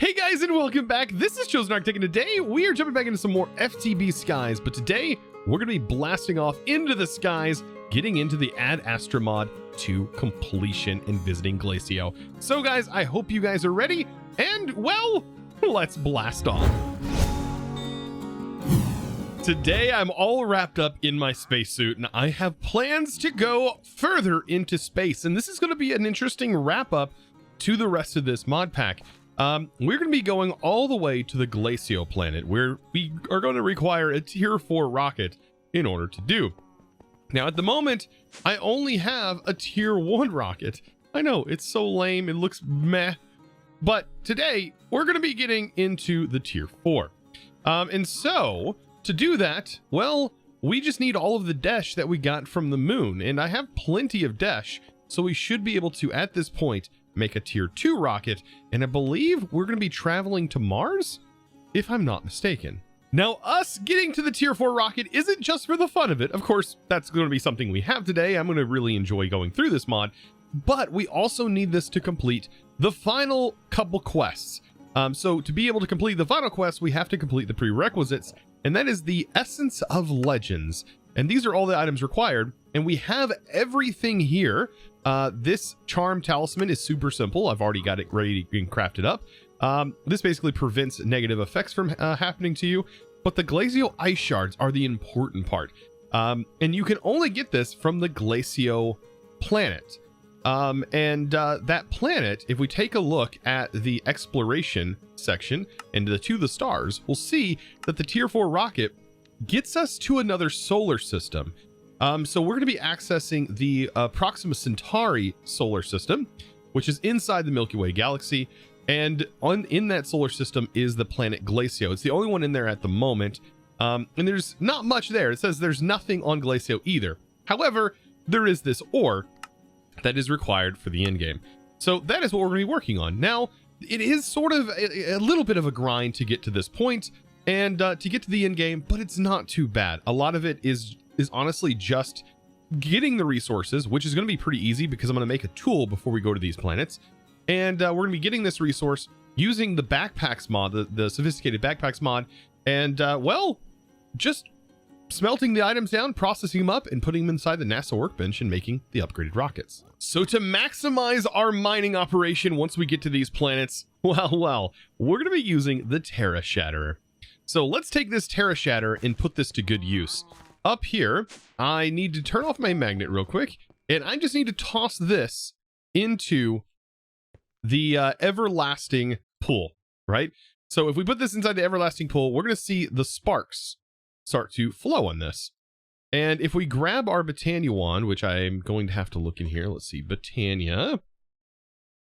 Hey guys, and welcome back. This is ChosenArchitect, and today we are jumping back into some more FTB Skies, but today we're going to be blasting off into the skies, getting into the Ad Astra mod to completion and visiting Glacio. So guys, I hope you guys are ready, and well, let's blast off. Today I'm all wrapped up in my spacesuit, and I have plans to go further into space, and this is going to be an interesting wrap up to the rest of this mod pack. We're going to be going all the way to the Glacio planet, where we are going to require a tier 4 rocket in order to do. Now, at the moment, I only have a tier 1 rocket. I know, it's so lame, it looks meh. But today, we're going to be getting into the tier 4. And so, to do that, well, we just need all of the desh that we got from the moon. And I have plenty of desh, so we should be able to, at this point, make a tier 2 rocket, and I believe we're going to be traveling to Mars, if I'm not mistaken. Now, us getting to the tier 4 rocket isn't just for the fun of it. Of course, that's going to be something we have today. I'm going to really enjoy going through this mod, but we also need this to complete the final couple quests. So to be able to complete the final quest, we have to complete the prerequisites, and that is the Essence of Legends. And these are all the items required, and we have everything here. This charm talisman is super simple. I've already got it ready and crafted up. This basically prevents negative effects from happening to you, but the Glacio ice shards are the important part. And you can only get this from the Glacio planet. That planet, if we take a look at the exploration section and to the stars, we'll see that the tier 4 rocket gets us to another solar system. So we're going to be accessing the Proxima Centauri solar system, which is inside the Milky Way galaxy. And in that solar system is the planet Glacio. It's the only one in there at the moment. And there's not much there. It says there's nothing on Glacio either. However, there is this ore that is required for the end game. So that is what we're going to be working on. Now, it is sort of a little bit of a grind to get to this point and to get to the end game, but it's not too bad. A lot of it is honestly just getting the resources, which is going to be pretty easy because I'm going to make a tool before we go to these planets. And we're going to be getting this resource using the backpacks mod, the sophisticated backpacks mod, and well, just smelting the items down, processing them up, and putting them inside the NASA workbench and making the upgraded rockets. So to maximize our mining operation once we get to these planets, well, we're going to be using the Terra Shatterer. So let's take this Terra Shatterer and put this to good use. Up here, I need to turn off my magnet real quick, and I just need to toss this into the everlasting pool, right? So if we put this inside the everlasting pool, we're going to see the sparks start to flow on this. And if we grab our Botania wand, which I'm going to have to look in here, let's see, Botania. If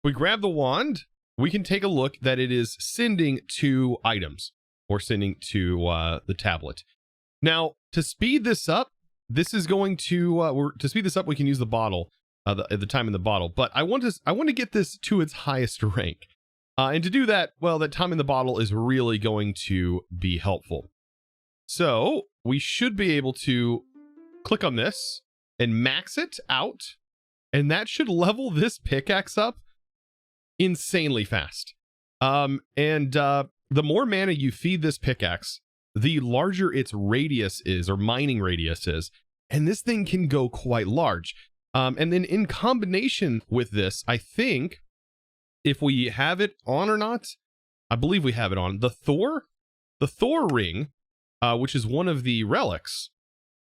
we grab the wand, we can take a look that it is sending to items, or sending to the tablet. Now, to speed this up, this is going to speed this up. We can use the bottle, the time in the bottle. But I want to get this to its highest rank, and to do that, well, that time in the bottle is really going to be helpful. So we should be able to click on this and max it out, and that should level this pickaxe up insanely fast. The more mana you feed this pickaxe, the larger its radius is, or mining radius is, and this thing can go quite large. And then in combination with this, I think if we have it on or not, I believe we have it on, the Thor ring, which is one of the relics,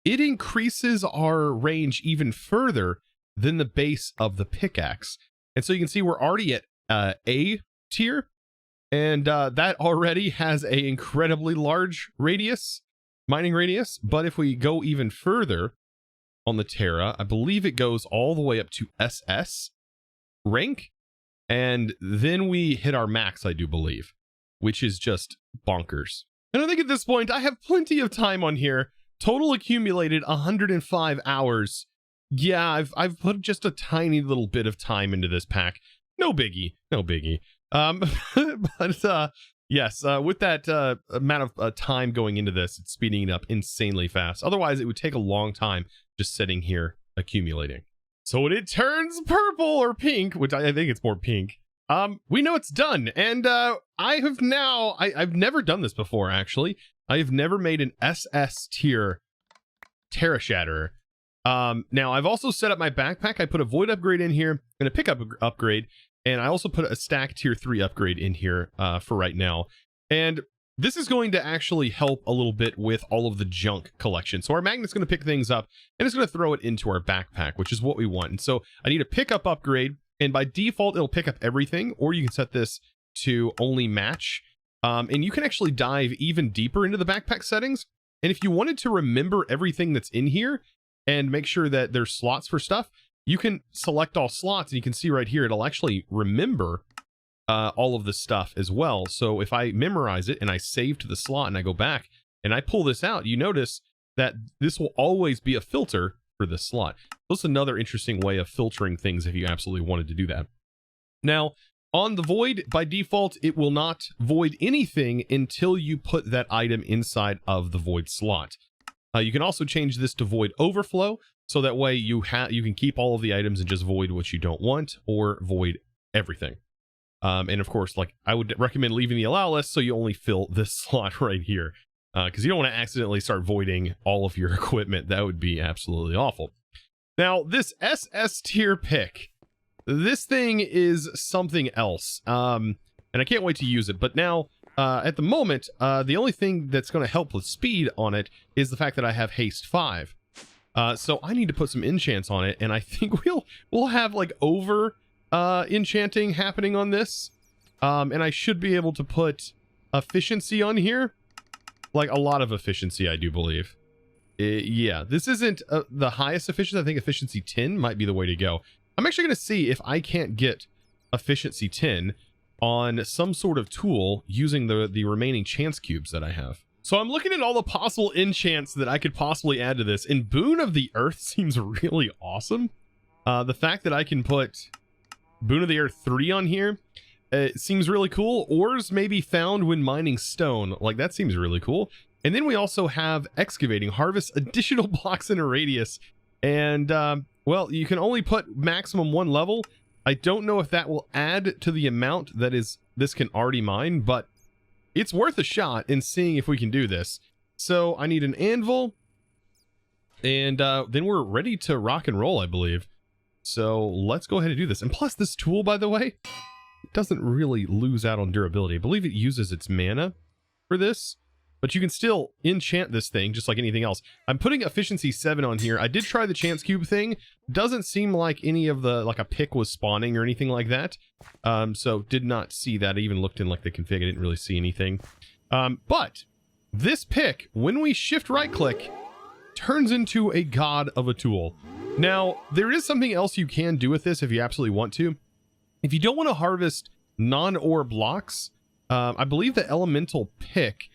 it increases our range even further than the base of the pickaxe. And so you can see we're already at A tier. And that already has an incredibly large radius, mining radius. But if we go even further on the Terra, I believe it goes all the way up to SS rank. And then we hit our max, I do believe, which is just bonkers. And I think at this point, I have plenty of time on here. Total accumulated 105 hours. Yeah, I've put just a tiny little bit of time into this pack. No biggie, no biggie. But yes, with that amount of time going into this, it's speeding it up insanely fast. Otherwise, it would take a long time just sitting here accumulating. So when it turns purple or pink, which I think it's more pink, we know it's done. And I've never done this before, actually. I have never made an SS tier Terra Shatterer. Now I've also set up my backpack. I put a void upgrade in here and a pickup upgrade, and I also put a stack tier 3 upgrade in here for right now. And this is going to actually help a little bit with all of the junk collection. So our magnet's going to pick things up and it's going to throw it into our backpack, which is what we want. And so I need a pickup upgrade, and by default it'll pick up everything, or you can set this to only match. And you can actually dive even deeper into the backpack settings. And if you wanted to remember everything that's in here and make sure that there's slots for stuff, you can select all slots, and you can see right here, it'll actually remember all of the stuff as well. So if I memorize it and I save to the slot and I go back and I pull this out, you notice that this will always be a filter for this slot. So it's another interesting way of filtering things if you absolutely wanted to do that. Now, on the void, by default, it will not void anything until you put that item inside of the void slot. You can also change this to void overflow, so that way you can keep all of the items and just void what you don't want, or void everything. And of course, like, I would recommend leaving the allow list so you only fill this slot right here, because you don't want to accidentally start voiding all of your equipment. That would be absolutely awful. Now, this SS tier pick, this thing is something else, and I can't wait to use it. But now, at the moment, the only thing that's going to help with speed on it is the fact that I have haste 5. So I need to put some enchants on it, and I think we'll have like over enchanting happening on this, and I should be able to put efficiency on here, like a lot of efficiency, I do believe. Yeah, this isn't the highest efficiency. I think efficiency 10 might be the way to go. I'm actually going to see if I can't get efficiency 10 on some sort of tool using the remaining chance cubes that I have. So I'm looking at all the possible enchants that I could possibly add to this, and Boon of the Earth seems really awesome. The fact that I can put Boon of the Earth 3 on here, it seems really cool. Ores may be found when mining stone. Like, that seems really cool. And then we also have excavating, harvest additional blocks in a radius. And, well, you can only put maximum 1 level. I don't know if that will add to the amount that this can already mine, but it's worth a shot in seeing if we can do this. So I need an anvil, and then we're ready to rock and roll, I believe. So let's go ahead and do this. And plus, this tool, by the way, doesn't really lose out on durability. I believe it uses its mana for this, but you can still enchant this thing just like anything else. I'm putting efficiency 7 on here. I did try the chance cube thing. Doesn't seem like any of the, like a pick was spawning or anything like that. So did not see that. I even looked in like the config. I didn't really see anything. But this pick, when we shift right click, turns into a god of a tool. Now, there is something else you can do with this if you absolutely want to. If you don't want to harvest non-ore blocks, I believe the elemental pick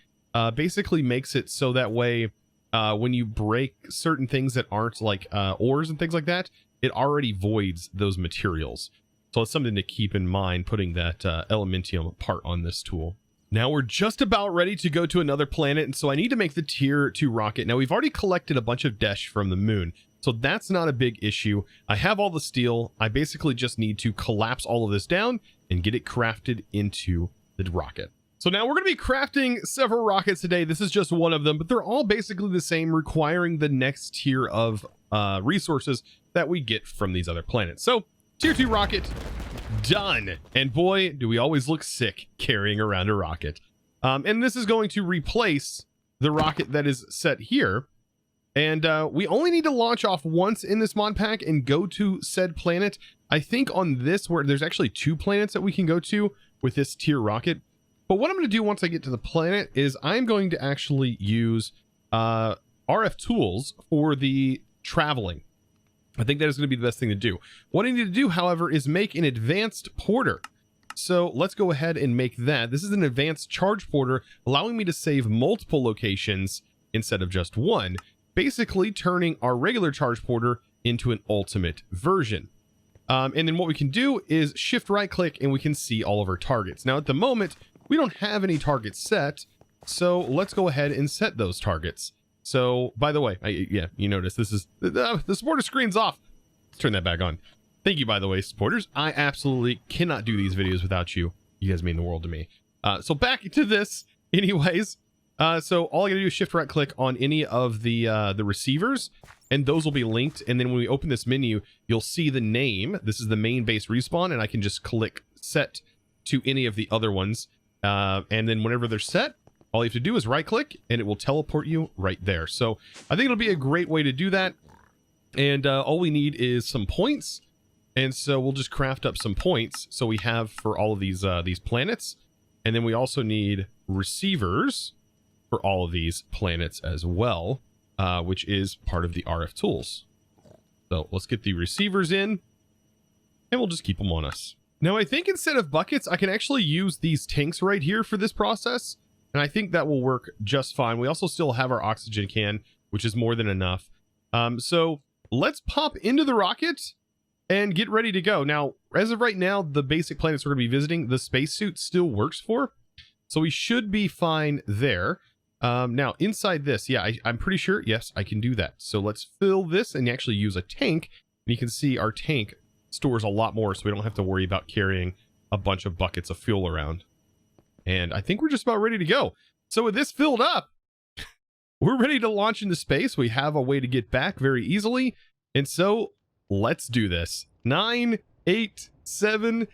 basically makes it so that way when you break certain things that aren't like ores and things like that, it already voids those materials. So it's something to keep in mind, putting that elementium part on this tool. Now we're just about ready to go to another planet, and so I need to make the tier 2 rocket. Now we've already collected a bunch of desh from the moon, so that's not a big issue. I have all the steel. I basically just need to collapse all of this down and get it crafted into the rocket. So now we're going to be crafting several rockets today. This is just one of them, but they're all basically the same, requiring the next tier of resources that we get from these other planets. So tier 2 rocket done. And boy, do we always look sick carrying around a rocket. And this is going to replace the rocket that is set here. And we only need to launch off once in this mod pack and go to said planet. I think on this, where there's actually 2 planets that we can go to with this tier rocket. But what I'm going to do once I get to the planet is I'm going to actually use RF tools for the traveling. I think that is going to be the best thing to do. What I need to do, however, is make an advanced porter. So let's go ahead and make that. This is an advanced charge porter, allowing me to save multiple locations instead of just one, basically turning our regular charge porter into an ultimate version. And then what we can do is shift right click and we can see all of our targets. Now at the moment, we don't have any targets set, so let's go ahead and set those targets. So, by the way, yeah, you notice this is the supporter screen's off. Let's turn that back on. Thank you, by the way, supporters. I absolutely cannot do these videos without you. You guys mean the world to me. So back to this, anyways. So all I gotta do is shift right click on any of the receivers, and those will be linked. And then when we open this menu, you'll see the name. This is the main base respawn, and I can just click set to any of the other ones. And then whenever they're set, all you have to do is right click and it will teleport you right there. So I think it'll be a great way to do that. And all we need is some points. And so we'll just craft up some points. So we have for all of these planets. And then we also need receivers for all of these planets as well, which is part of the RF tools. So let's get the receivers in and we'll just keep them on us. Now I think instead of buckets, I can actually use these tanks right here for this process. And I think that will work just fine. We also still have our oxygen can, which is more than enough. So let's pop into the rocket and get ready to go. Now, as of right now, the basic planets we're going to be visiting, the spacesuit still works for. So we should be fine there. Now, inside this, yeah, I'm pretty sure, yes, I can do that. So let's fill this and actually use a tank. And you can see our tank stores a lot more, so we don't have to worry about carrying a bunch of buckets of fuel around. And I think we're just about ready to go. So with this filled up, we're ready to launch into space. We have a way to get back very easily. And so let's do this. 9, 8, 7.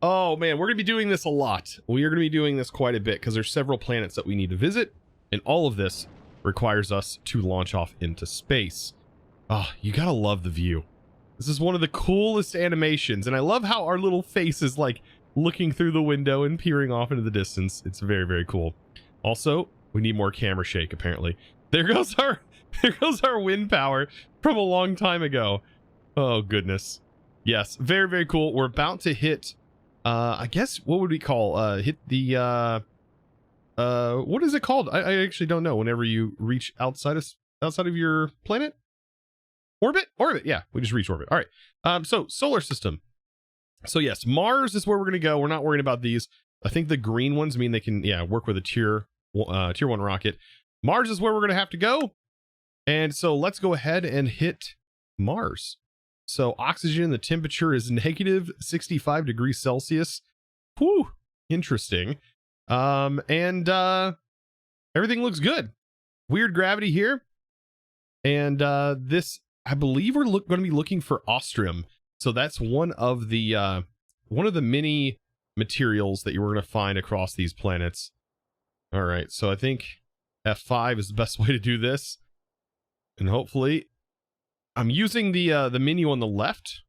Oh man, we're going to be doing this a lot. We are going to be doing this quite a bit because there's several planets that we need to visit. And all of this requires us to launch off into space. Oh, you got to love the view. This is one of the coolest animations. And I love how our little face is like looking through the window and peering off into the distance. It's very, very cool. Also, we need more camera shake, apparently. There goes our wind power from a long time ago. Oh, goodness. Yes, very, very cool. We're about to hit, I guess, what would we call, hit the, what is it called? I actually don't know. Whenever you reach outside of your planet? Orbit? Orbit, yeah. We just reached orbit. All right. So, solar system. So yes, Mars is where we're going to go. We're not worrying about these. I think the green ones mean they can, yeah, work with a tier 1 rocket. Mars is where we're going to have to go. And so let's go ahead and hit Mars. So oxygen, the temperature is negative 65 degrees Celsius. Whew, interesting. Everything looks good. Weird gravity here. And this, I believe we're going to be looking for Ostrum. So that's one of the many materials that you're going to find across these planets. All right, so I think F5 is the best way to do this. And hopefully, I'm using the menu on the left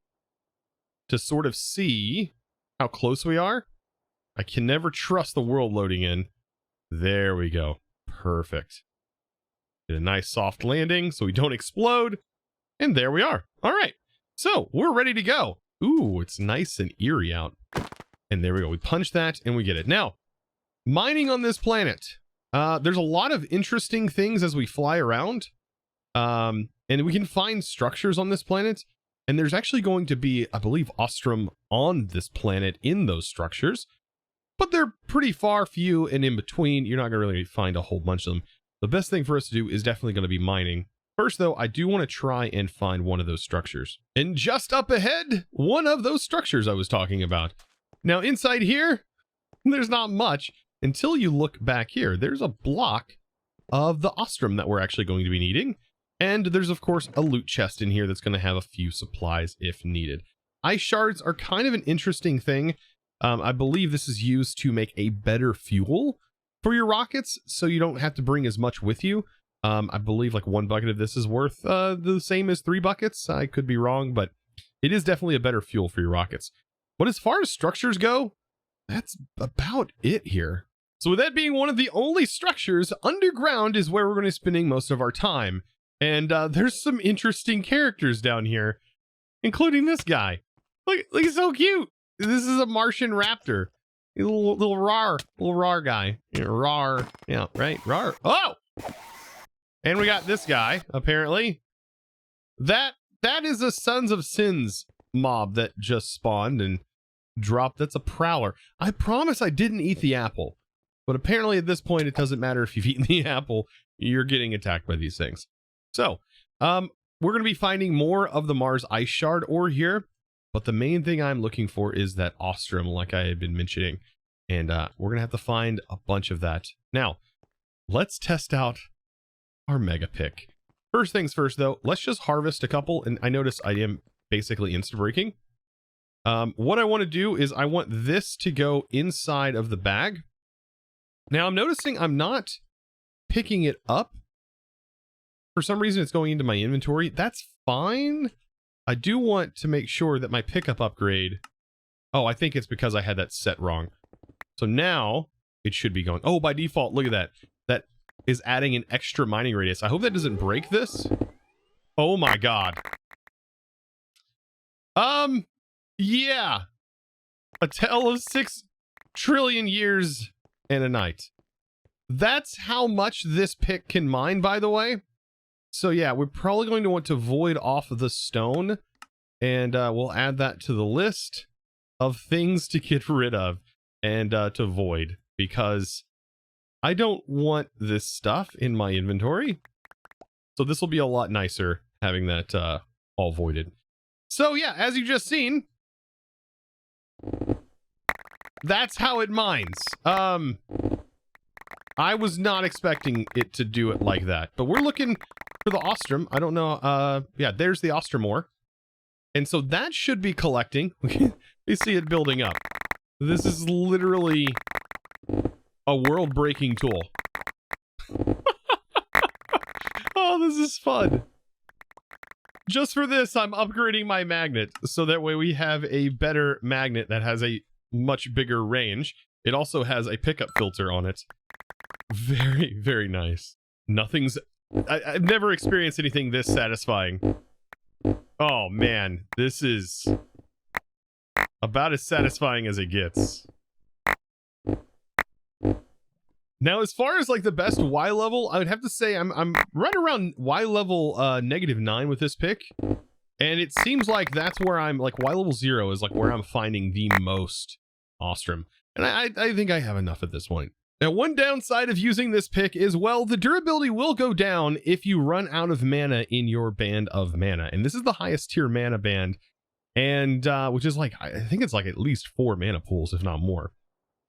to sort of see how close we are. I can never trust the world loading in. There we go. Perfect. Get a nice soft landing so we don't explode. And there we are. All right. So we're ready to go. Ooh, it's nice and eerie out. And there we go. We punch that and we get it. Now, mining on this planet. There's a lot of interesting things as we fly around. And we can find structures on this planet. And there's actually going to be, I believe, Ostrum on this planet in those structures. But they're pretty far, few, and in between. You're not going to really find a whole bunch of them. The best thing for us to do is definitely going to be mining. First, though, I do want to try and find one of those structures. And just up ahead, one of those structures I was talking about. Now, inside here, there's not much until you look back here. There's a block of the Ostrum that we're actually going to be needing. And there's, of course, a loot chest in here that's going to have a few supplies if needed. Ice shards are kind of an interesting thing. I believe this is used to make a better fuel for your rockets, so you don't have to bring as much with you. I believe like 1 bucket of this is worth the same as 3 buckets. I could be wrong, but it is definitely a better fuel for your rockets. But as far as structures go, that's about it here. So with that being one of the only structures, underground is where we're going to be spending most of our time. And there's some interesting characters down here, including this guy. Look, he's so cute. This is a Martian raptor. He's a little rar guy. Yeah, rar. Yeah, right? Rar. Oh! And we got this guy, apparently. That is a Sons of Sins mob that just spawned and dropped. That's a prowler. I promise I didn't eat the apple. But apparently at this point, it doesn't matter if you've eaten the apple. You're getting attacked by these things. So, we're going to be finding more of the Mars ice shard ore here. But the main thing I'm looking for is that ostrum, like I had been mentioning. And we're going to have to find a bunch of that. Now, let's test out our mega pick. First things first, though, let's just harvest a couple. And I notice I am basically insta-breaking. What I want to do is I want this to go inside of the bag. Now, I'm noticing I'm not picking it up. For some reason, it's going into my inventory. That's fine. I do want to make sure that my pickup upgrade... Oh, I think it's because I had that set wrong. So now it should be going. Oh, by default, look at that. That is adding an extra mining radius. I hope that doesn't break this. Oh my god. Yeah. A tale of 6 trillion years and a night. That's how much this pick can mine, by the way. So yeah, we're probably going to want to void off the stone. And we'll add that to the list of things to get rid of. And to void, because I don't want this stuff in my inventory. So this will be a lot nicer having that all voided. So yeah, as you just seen, that's how it mines. I was not expecting it to do it like that, but we're looking for the ostrum. I don't know. Yeah, there's the ostrum ore. And so that should be collecting. We see it building up. This is literally a world-breaking tool. Oh, this is fun. Just for this, I'm upgrading my magnet, so that way we have a better magnet that has a much bigger range. It also has a pickup filter on it. Very, very nice. Nothing's... I've never experienced anything this satisfying. Oh, man. This is... about as satisfying as it gets. Now, as far as like the best Y level, I would have to say I'm right around Y level -9 with this pick. And it seems like that's where I'm like Y level 0 is like where I'm finding the most ostrum. And I think I have enough at this point. Now, one downside of using this pick is, well, the durability will go down if you run out of mana in your band of mana. And this is the highest tier mana band. And which is like, I think it's like at least 4 mana pools, if not more.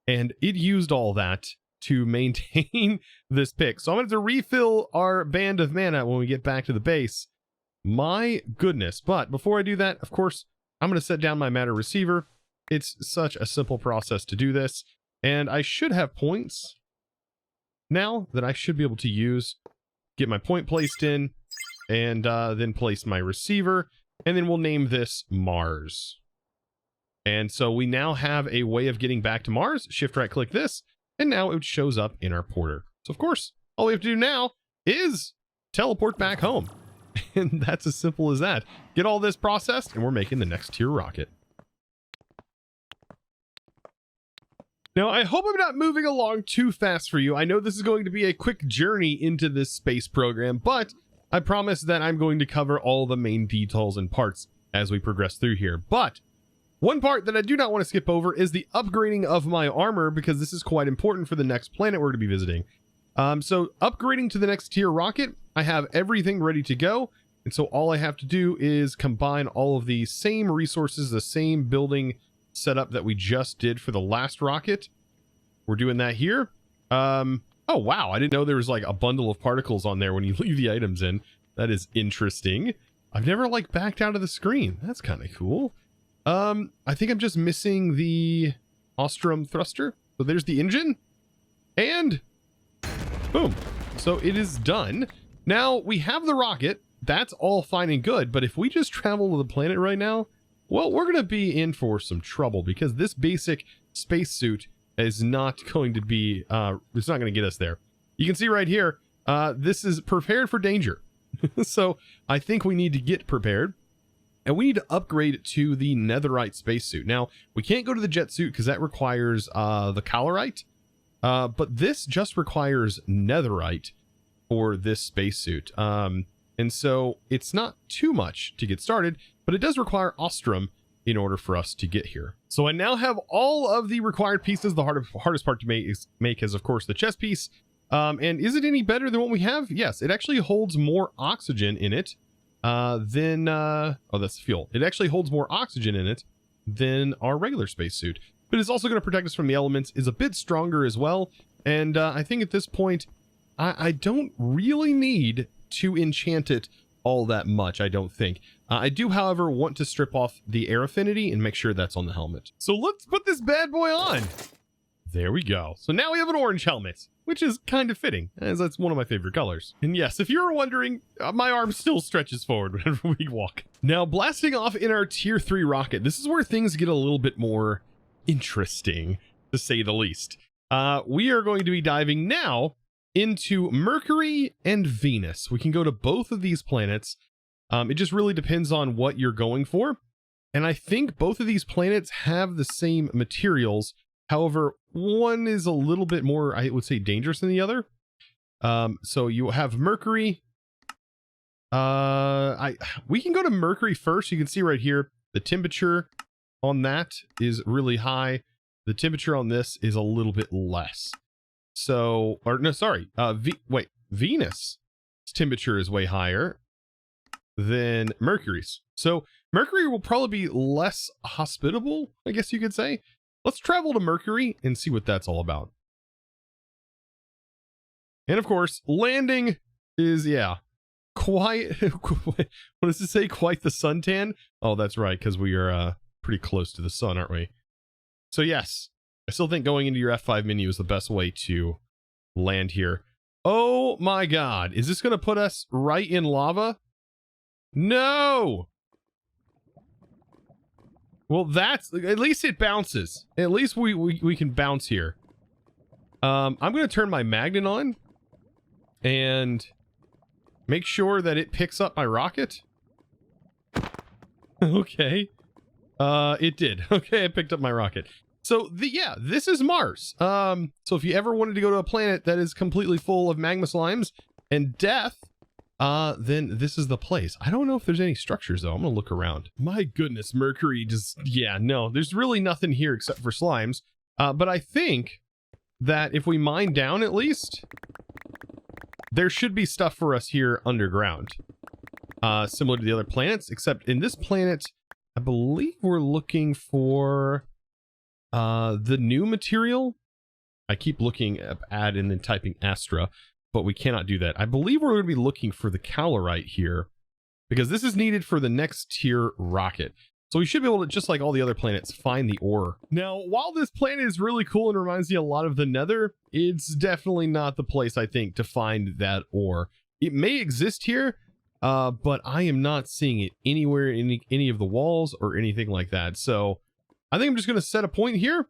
And it used all that to maintain this pick. So I'm going to have to refill our band of mana when we get back to the base. My goodness. But before I do that, of course, I'm going to set down my matter receiver. It's such a simple process to do this. And I should have points now that I should be able to use. Get my point placed in, and then place my receiver. And then we'll name this Mars. And so we now have a way of getting back to Mars. Shift right click this, and now it shows up in our porter. So of course, all we have to do now is teleport back home. And that's as simple as that. Get all this processed, and we're making the next tier rocket. Now, I hope I'm not moving along too fast for you. I know this is going to be a quick journey into this space program, but I promise that I'm going to cover all the main details and parts as we progress through here. But one part that I do not want to skip over is the upgrading of my armor, because this is quite important for the next planet we're going to be visiting. So upgrading to the next tier rocket, I have everything ready to go. And so all I have to do is combine all of the same resources, the same building setup that we just did for the last rocket. We're doing that here. Oh, wow. I didn't know there was like a bundle of particles on there when you leave the items in. That is interesting. I've never like backed out of the screen. That's kind of cool. I think I'm just missing the Ostrom thruster. So there's the engine. And boom. So it is done. Now we have the rocket. That's all fine and good. But if we just travel to the planet right now, well, we're going to be in for some trouble, because this basic spacesuit is not going to be, it's not going to get us there. You can see right here, this is prepared for danger. So I think we need to get prepared, and we need to upgrade to the netherite spacesuit. Now, we can't go to the jet suit because that requires the calorite, but this just requires netherite for this spacesuit. And so it's not too much to get started, but it does require ostrum in order for us to get here. So I now have all of the required pieces. The hardest part to make is, of course, the chest piece. And is it any better than what we have? Yes, it actually holds more oxygen in it. then, oh, that's fuel. It actually holds more oxygen in it than our regular spacesuit. But it's also going to protect us from the elements, is a bit stronger as well. And I think at this point, I don't really need to enchant it all that much, I don't think. I do, however, want to strip off the air affinity and make sure that's on the helmet. So let's put this bad boy on. There we go. So now we have an orange helmet, which is kind of fitting, as that's one of my favorite colors. And yes, if you were wondering, my arm still stretches forward whenever we walk. Now, blasting off in our tier 3 rocket, this is where things get a little bit more interesting, to say the least. We are going to be diving now into Mercury and Venus. We can go to both of these planets. It just really depends on what you're going for. And I think both of these planets have the same materials. However, one is a little bit more, I would say, dangerous than the other. So you have Mercury. We can go to Mercury first. You can see right here, the temperature on that is really high. The temperature on this is a little bit less. So, or no, sorry. Venus' temperature is way higher than Mercury's. So Mercury will probably be less hospitable, I guess you could say. Let's travel to Mercury and see what that's all about. And of course, landing is, yeah, quite, what does it say? Quite the suntan? Oh, that's right, because we are pretty close to the sun, aren't we? So yes, I still think going into your F5 menu is the best way to land here. Oh my God, is this going to put us right in lava? No! Well, that's, at least it bounces. At least we can bounce here. I'm going to turn my magnet on and make sure that it picks up my rocket. Okay. It did. Okay, it picked up my rocket. So, yeah, this is Mars. So if you ever wanted to go to a planet that is completely full of magma slimes and death, then this is the place. I don't know if there's any structures, though. I'm going to look around. My goodness, Mercury just, yeah, no, there's really nothing here except for slimes. But I think that if we mine down at least, there should be stuff for us here underground. Similar to the other planets, except in this planet, I believe we're looking for the new material. I keep looking at and then typing Astra, but we cannot do that. I believe we're going to be looking for the calorite here, because this is needed for the next tier rocket. So we should be able to, just like all the other planets, find the ore. Now, while this planet is really cool and reminds me a lot of the Nether, it's definitely not the place, I think, to find that ore. It may exist here, but I am not seeing it anywhere in any of the walls or anything like that. So I think I'm just going to set a point here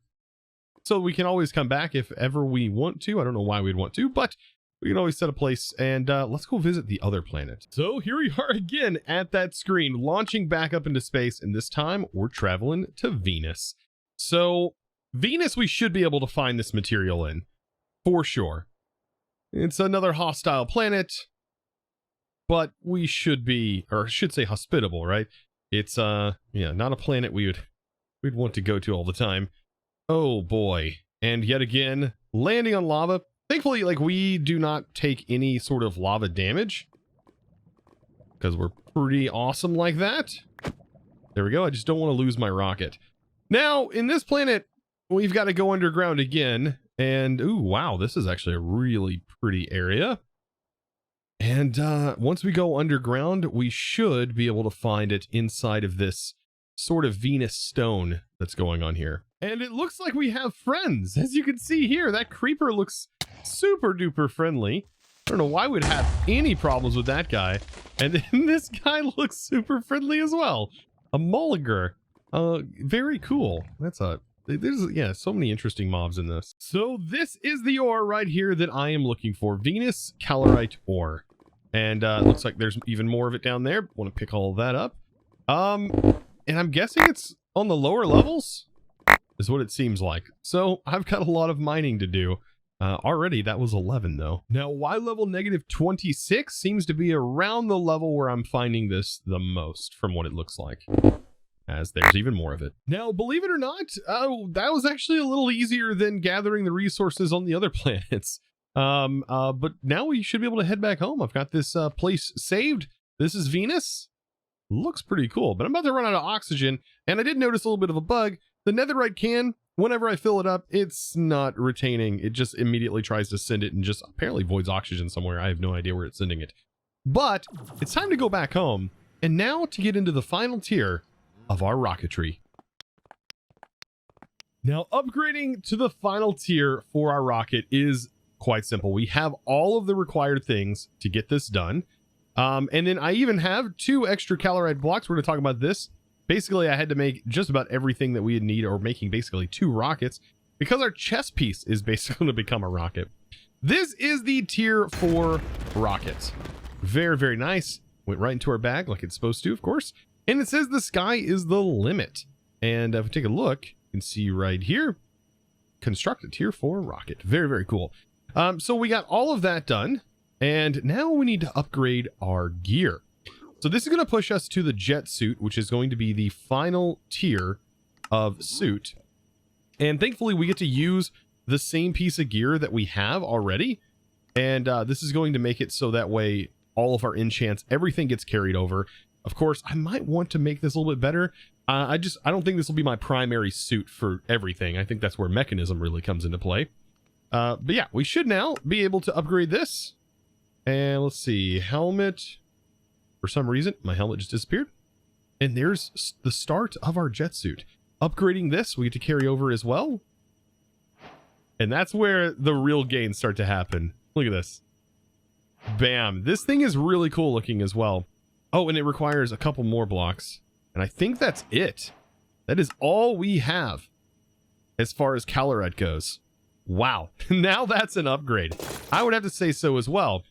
so we can always come back if ever we want to. I don't know why we'd want to, but we can always set a place, and let's go visit the other planet. So here we are again at that screen, launching back up into space, and this time we're traveling to Venus. So Venus, we should be able to find this material in, for sure. It's another hostile planet, but we should be, or I should say hospitable, right? It's, yeah, not a planet we'd want to go to all the time. Oh boy. And yet again, landing on lava. Thankfully, like, we do not take any sort of lava damage, because we're pretty awesome like that. There we go. I just don't want to lose my rocket. Now, in this planet, we've got to go underground again. And, ooh, wow, this is actually a really pretty area. And once we go underground, we should be able to find it inside of this sort of Venus stone that's going on here. And it looks like we have friends. As you can see here, that creeper looks super duper friendly. I don't know why we'd have any problems with that guy. And then this guy looks super friendly as well. A Mulligar. Very cool. There's, yeah, so many interesting mobs in this. So this is the ore right here that I am looking for. Venus calorite ore. And it looks like there's even more of it down there. Want to pick all of that up. And I'm guessing it's on the lower levels, is what it seems like. So I've got a lot of mining to do. Already, that was 11 though. Now, Y level negative 26 seems to be around the level where I'm finding this the most, from what it looks like. As there's even more of it. Now, believe it or not, that was actually a little easier than gathering the resources on the other planets. But now we should be able to head back home. I've got this place saved. This is Venus. Looks pretty cool, but I'm about to run out of oxygen, and I did notice a little bit of a bug. The netherite can, whenever I fill it up, it's not retaining. It just immediately tries to send it and just apparently voids oxygen somewhere. I have no idea where it's sending it. But it's time to go back home, and now to get into the final tier of our rocketry. Now, upgrading to the final tier for our rocket is quite simple. We have all of the required things to get this done. And then I even have 2 extra calorite blocks. We're going to talk about this. Basically, I had to make just about everything that we would need, or making basically 2 rockets, because our chest piece is basically going to become a rocket. This is the tier 4 rockets. Very, very nice. Went right into our bag like it's supposed to, of course. And it says the sky is the limit. And if we take a look, you can see right here, construct a tier 4 rocket. Very, very cool. So we got all of that done. And now we need to upgrade our gear. So this is going to push us to the jet suit, which is going to be the final tier of suit. And thankfully we get to use the same piece of gear that we have already. And this is going to make it so that way all of our enchants, everything gets carried over. Of course, I might want to make this a little bit better. I don't think this will be my primary suit for everything. I think that's where mechanism really comes into play. But yeah, we should now be able to upgrade this. And let's see, helmet. For some reason, my helmet just disappeared. And there's the start of our jet suit. Upgrading this, we get to carry over as well. And that's where the real gains start to happen. Look at this. Bam. This thing is really cool looking as well. Oh, and it requires a couple more blocks. And I think that's it. That is all we have as far as calorite goes. Wow. Now that's an upgrade. I would have to say so as well.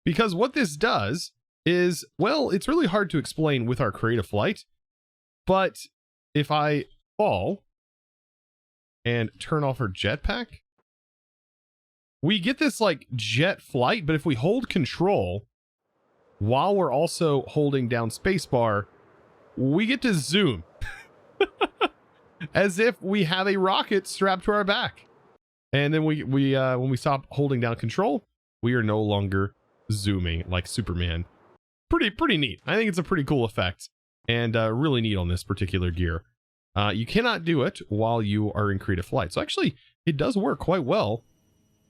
Because what this does is, well, it's really hard to explain with our creative flight. But if I fall and turn off our jetpack, we get this like jet flight. But if we hold control while we're also holding down spacebar, we get to zoom as if we have a rocket strapped to our back. And then when we stop holding down control, we are no longer zooming like Superman. Pretty neat. I think it's a pretty cool effect, and really neat on this particular gear. You cannot do it while you are in creative flight. So actually, it does work quite well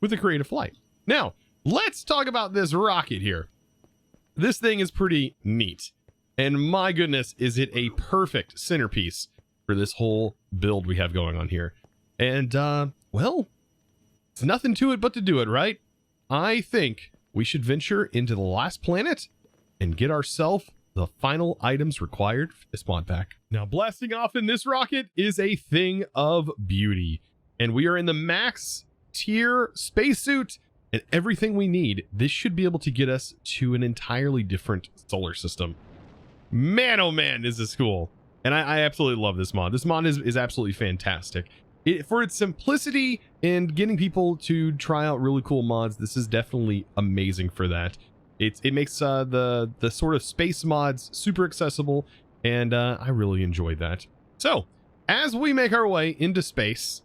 with the creative flight. Now, let's talk about this rocket here. This thing is pretty neat. And my goodness, is it a perfect centerpiece for this whole build we have going on here. And, well, it's nothing to it but to do it, right? I think we should venture into the last planet and get ourselves the final items required for this mod pack. Now, blasting off in this rocket is a thing of beauty. And we are in the max tier spacesuit and everything we need. This should be able to get us to an entirely different solar system. Man, oh man, is this cool. And I absolutely love this mod. This mod is absolutely fantastic. For its simplicity and getting people to try out really cool mods, this is definitely amazing for that. It makes the sort of space mods super accessible, and I really enjoy that. So, as we make our way into space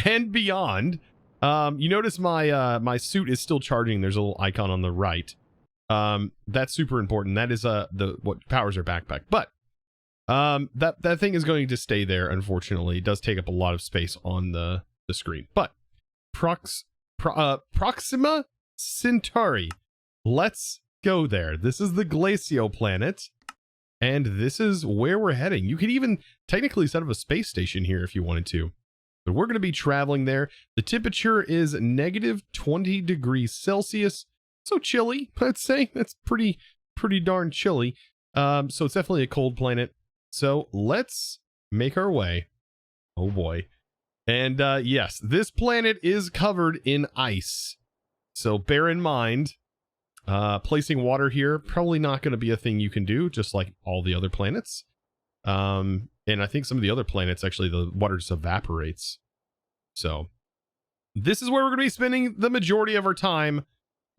and beyond, you notice my suit is still charging. There's a little icon on the right. That's super important. That is what powers our backpack. But that thing is going to stay there. Unfortunately, it does take up a lot of space on the screen. But Proxima Centauri, let's go there. This is the Glacio planet, and this is where we're heading. You could even technically set up a space station here if you wanted to, but we're going to be traveling there. The temperature is -20 degrees Celsius. So chilly, I'd say. That's pretty darn chilly. So it's definitely a cold planet. So let's make our way. Oh boy. And yes, this planet is covered in ice. So bear in mind, placing water here, probably not going to be a thing you can do, just like all the other planets. And I think some of the other planets, actually, the water just evaporates. So this is where we're going to be spending the majority of our time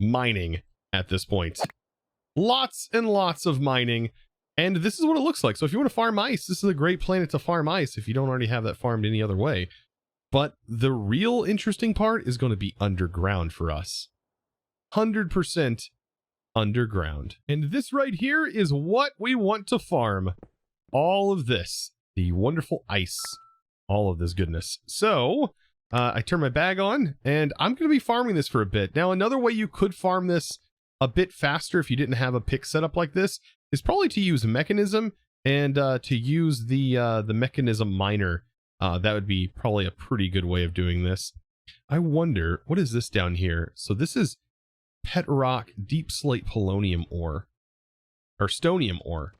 mining at this point. Lots and lots of mining. And this is what it looks like. So if you want to farm ice, this is a great planet to farm ice if you don't already have that farmed any other way. But the real interesting part is going to be underground for us. 100% underground. And this right here is what we want to farm. All of this, the wonderful ice, all of this goodness. So I turn my bag on and I'm going to be farming this for a bit. Now, another way you could farm this a bit faster if you didn't have a pick set up like this is probably to use a mechanism and to use the mechanism miner. That would be probably a pretty good way of doing this. I wonder, what is this down here? So this is pet rock deep slate polonium ore, or stonium ore.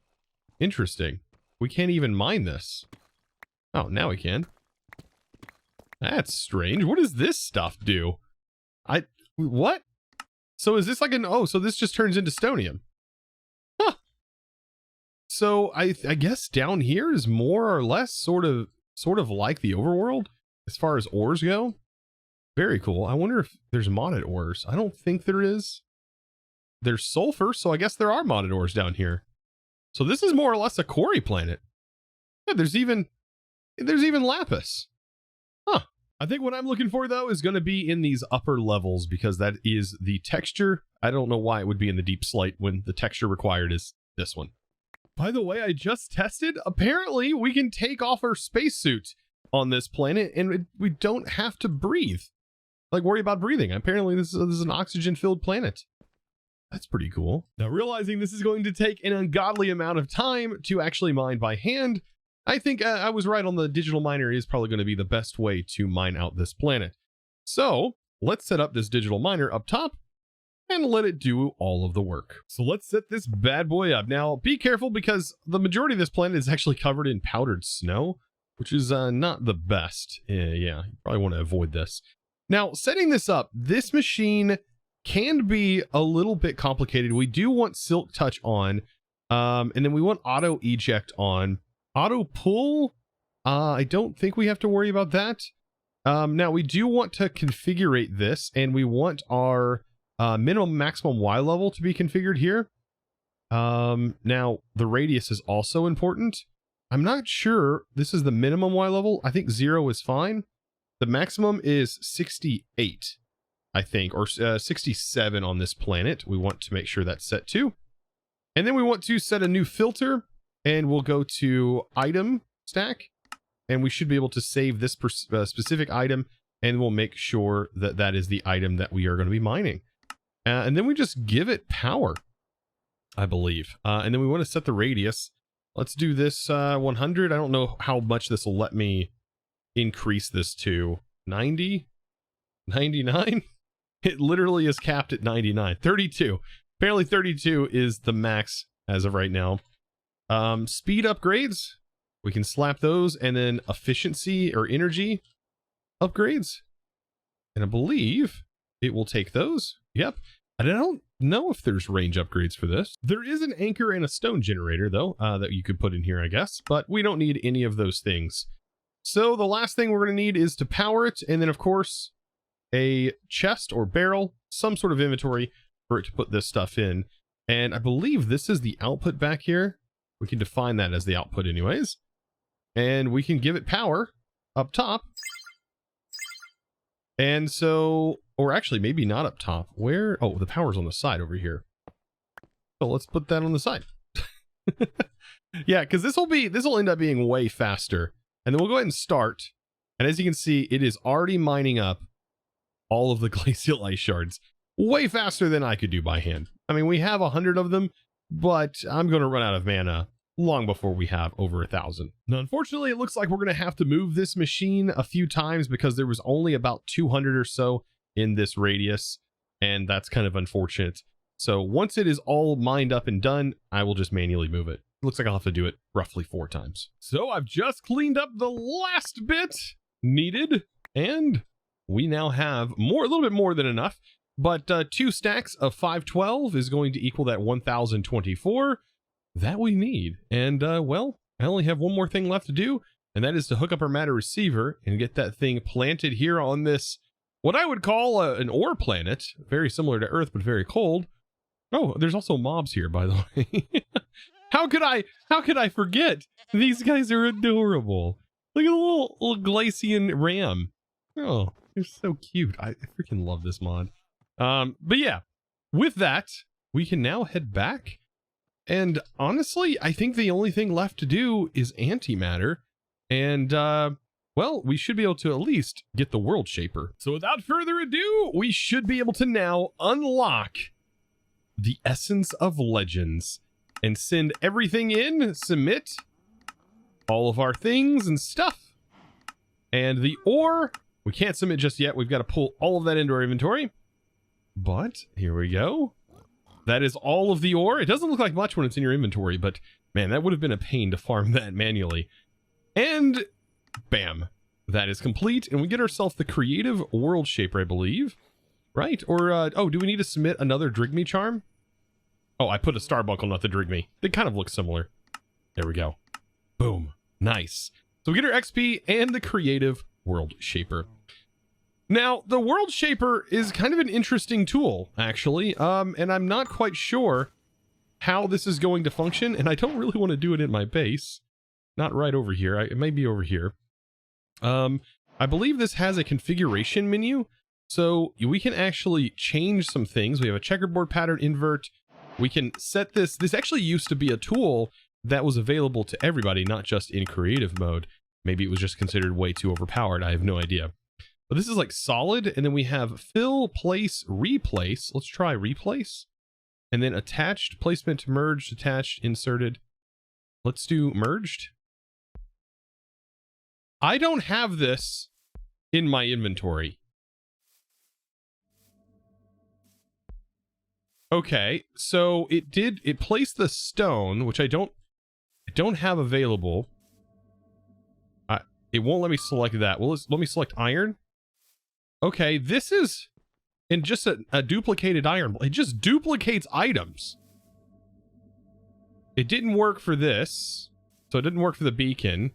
Interesting. We can't even mine this. Oh, now we can. That's strange. What does this stuff do? What? So is this like so this just turns into stonium. Huh. So I guess down here is more or less sort of like the overworld as far as ores go. Very cool. I wonder if there's modded ores. I don't think there is. There's sulfur, so I guess there are modded ores down here. So this is more or less a quarry planet. Yeah, there's even lapis. Huh. I think what I'm looking for, though, is going to be in these upper levels because that is the texture. I don't know why it would be in the deep slate when the texture required is this one. By the way, I just tested. Apparently, we can take off our spacesuit on this planet and we don't have to breathe. Like, worry about breathing. Apparently, this is an oxygen-filled planet. That's pretty cool. Now, realizing this is going to take an ungodly amount of time to actually mine by hand, I think I was right on the digital miner is probably going to be the best way to mine out this planet. So let's set up this digital miner up top and let it do all of the work. So let's set this bad boy up. Now, be careful because the majority of this planet is actually covered in powdered snow, which is not the best. Yeah, you probably want to avoid this. Now, setting this up, this machine can be a little bit complicated. We do want silk touch on, and then we want auto eject on. Auto pull, I don't think we have to worry about that. Now, we do want to configure this, and we want our minimum maximum Y level to be configured here. Now, the radius is also important. I'm not sure this is the minimum Y level. I think 0 is fine. The maximum is 68, I think, or 67 on this planet. We want to make sure that's set to. And then we want to set a new filter. And we'll go to item stack, and we should be able to save this specific item, and we'll make sure that that is the item that we are going to be mining. And then we just give it power, I believe. And then we want to set the radius. Let's do this 100. I don't know how much this will let me increase this to. 90? 99? It literally is capped at 99. 32. Apparently 32 is the max as of right now. Speed upgrades, we can slap those, and then efficiency or energy upgrades. And I believe it will take those. Yep. And I don't know if there's range upgrades for this. There is an anchor and a stone generator, though, that you could put in here, I guess, but we don't need any of those things. So the last thing we're going to need is to power it, and then, of course, a chest or barrel, some sort of inventory for it to put this stuff in. And I believe this is the output back here. We can define that as the output anyways. And we can give it power up top. And so, or actually maybe not up top. Where? Oh, the power's on the side over here. So let's put that on the side. Yeah, because this will end up being way faster. And then we'll go ahead and start. And as you can see, it is already mining up all of the glacial ice shards. Way faster than I could do by hand. I mean, we have 100 of them, but I'm going to run out of mana long before we have over 1,000. Now, unfortunately, it looks like we're going to have to move this machine a few times because there was only about 200 or so in this radius, and that's kind of unfortunate. So once it is all mined up and done, I will just manually move it. It looks like I'll have to do it roughly 4 times. So I've just cleaned up the last bit needed, and we now have a little bit more than enough. But 2 stacks of 512 is going to equal that 1,024 that we need. And, well, I only have one more thing left to do, and that is to hook up our matter receiver and get that thing planted here on this, what I would call an ore planet. Very similar to Earth, but very cold. Oh, there's also mobs here, by the way. How could I forget? These guys are adorable. Look at the little Glacian ram. Oh, they're so cute. I freaking love this mod. But yeah, with that, we can now head back. And honestly, I think the only thing left to do is antimatter. And, well, we should be able to at least get the world shaper. So without further ado, we should be able to now unlock the Essence of Legends and send everything in, submit all of our things and stuff. And the ore, we can't submit just yet. We've got to pull all of that into our inventory. But here we go. That is all of the ore. It doesn't look like much when it's in your inventory, but man, that would have been a pain to farm that manually. And bam, that is complete. And we get ourselves the creative world shaper, I believe. Right? Or, oh, do we need to submit another Drigme charm? Oh, I put a Starbuckle, not the Drigme. They kind of look similar. There we go. Boom. Nice. So we get our XP and the creative world shaper. Now, the world shaper is kind of an interesting tool, actually, and I'm not quite sure how this is going to function, and I don't really want to do it in my base. Not right over here. It may be over here. I believe this has a configuration menu, so we can actually change some things. We have a checkerboard pattern invert. We can set this. This actually used to be a tool that was available to everybody, not just in creative mode. Maybe it was just considered way too overpowered. I have no idea. But this is like solid, and then we have fill, place, replace. Let's try replace. And then attached, placement, merged, attached, inserted. Let's do merged. I don't have this in my inventory. Okay, so it placed the stone, which I don't have available. It won't let me select that. Well, let me select iron. Okay, this is in just a duplicated iron. It just duplicates items. It didn't work for this, so it didn't work for the beacon.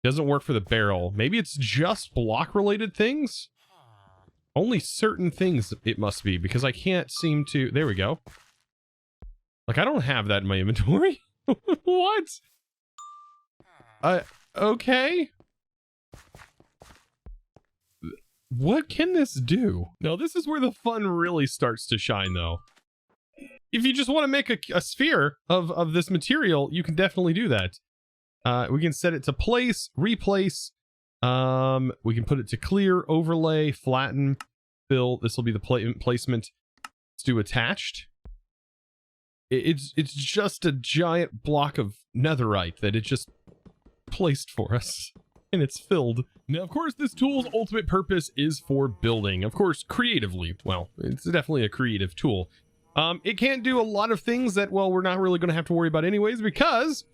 It doesn't work for the barrel. Maybe it's just block-related things? Only certain things it must be, because I can't seem to... There we go. Like, I don't have that in my inventory. What? Okay. What can this do? Now, this is where the fun really starts to shine, though. If you just want to make a sphere of this material, you can definitely do that. We can set it to place, replace. We can put it to clear, overlay, flatten, fill. This will be the placement. Let's do attached. It's just a giant block of netherite that it just placed for us. And it's filled. Now, of course, this tool's ultimate purpose is for building. Of course, creatively. Well, it's definitely a creative tool. It can't do a lot of things that, well, we're not really going to have to worry about anyways, because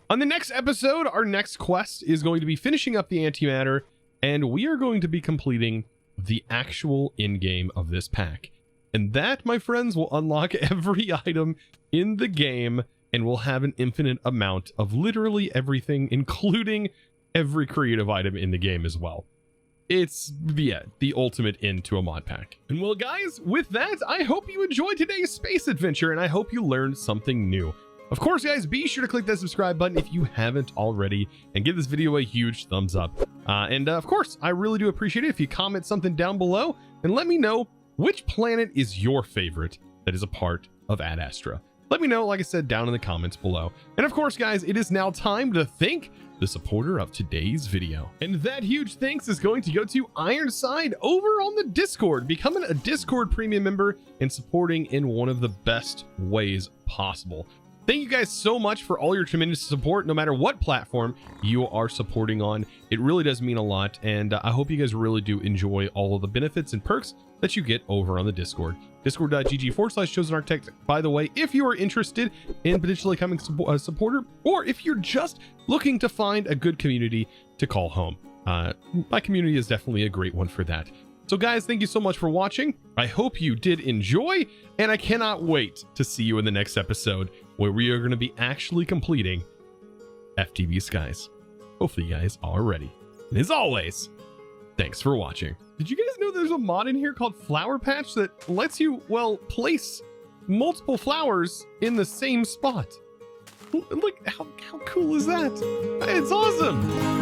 on the next episode, our next quest is going to be finishing up the antimatter, and we are going to be completing the actual in-game of this pack. And that, my friends, will unlock every item in the game, and we'll have an infinite amount of literally everything, including every creative item in the game as well. It's, yeah, the ultimate into a mod pack. And well, guys, with that, I hope you enjoyed today's space adventure, and I hope you learned something new. Of course, guys, be sure to click that subscribe button if you haven't already, and give this video a huge thumbs up. Of course, I really do appreciate it if you comment something down below, and let me know which planet is your favorite that is a part of Astra. Let me know, like I said, down in the comments below. And of course, guys, it is now time to thank the supporter of today's video. And that huge thanks is going to go to Ironside over on the Discord, becoming a Discord premium member and supporting in one of the best ways possible. Thank you guys so much for all your tremendous support, no matter what platform you are supporting on. It really does mean a lot, and I hope you guys really do enjoy all of the benefits and perks that you get over on the Discord. Discord.gg/ChosenArchitect. By the way, if you are interested in potentially becoming a supporter, or if you're just looking to find a good community to call home, my community is definitely a great one for that. So guys, thank you so much for watching. I hope you did enjoy, and I cannot wait to see you in the next episode, where we are going to be actually completing FTB Skies. Hopefully you guys are ready. And as always, thanks for watching. Did you guys know there's a mod in here called Flower Patch that lets you, well, place multiple flowers in the same spot? Look, how cool is that? It's awesome!